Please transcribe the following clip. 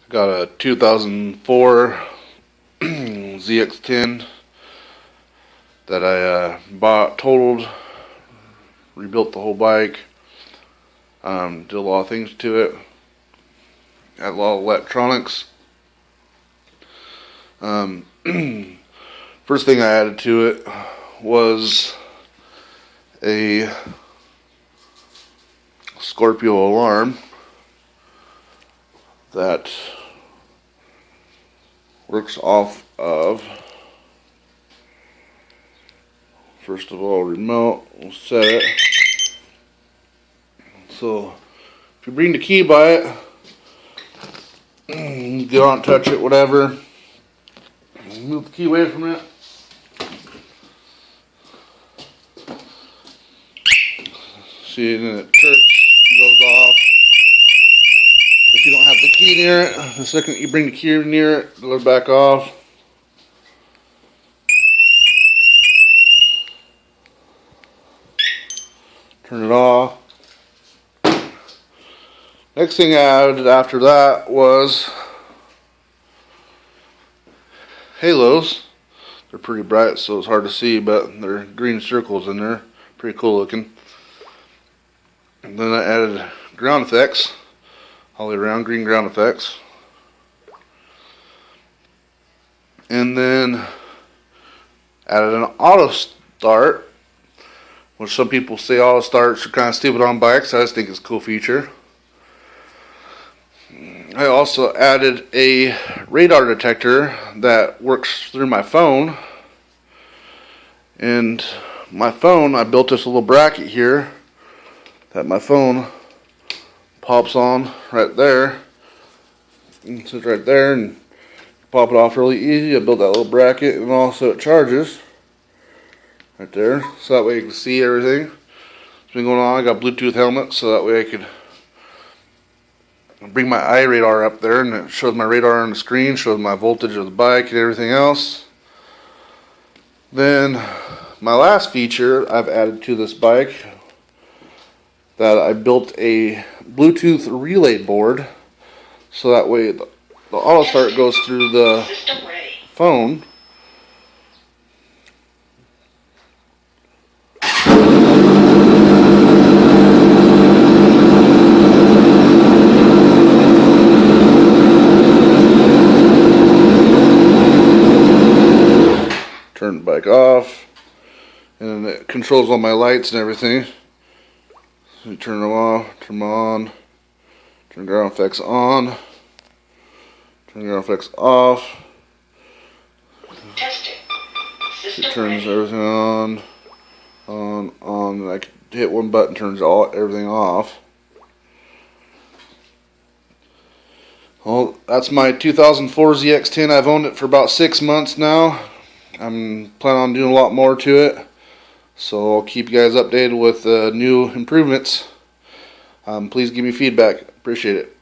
Got a 2004 zx10 that I bought, totaled, rebuilt the whole bike, did a lot of things to it, had a lot of electronics. First thing I added to it was a Scorpio alarm that works off of, first of all, remote. We'll set it. So if you bring the key by it, you don't touch it, whatever. Move the key away from it. See, and then it chirps, goes off. If you don't have the key near it, the second you bring the key near it, it'll go back off. Turn it off. Next thing I added after that was halos. They're pretty bright, so it's hard to see, but they're green circles in there. Pretty cool looking. And then I added ground effects, all the way around, green ground effects. And then added an auto start, which some people say auto starts are kind of stupid on bikes. I just think it's a cool feature. I also added a radar detector that works through my phone. And my phone, I built this little bracket here that my phone pops on right there. It sits right there and pop it off really easy. I built that little bracket, and also it charges right there, so that way you can see everything that's been going on. I got Bluetooth helmet, so that way I could bring my eye radar up there, and it shows my radar on the screen, shows my voltage of the bike and everything else. Then my last feature I've added to this bike, that I built a Bluetooth relay board, so that way the auto start goes through the phone. Turn the bike off, and it controls all my lights and everything. So you turn them off, turn them on, turn ground effects on, turn ground effects off. Testing. It turns everything on, and I can hit one button, turns everything off. Well, that's my 2004 ZX10. I've owned it for about 6 months now. I'm planning on doing a lot more to it, so I'll keep you guys updated with new improvements. Please give me feedback. Appreciate it.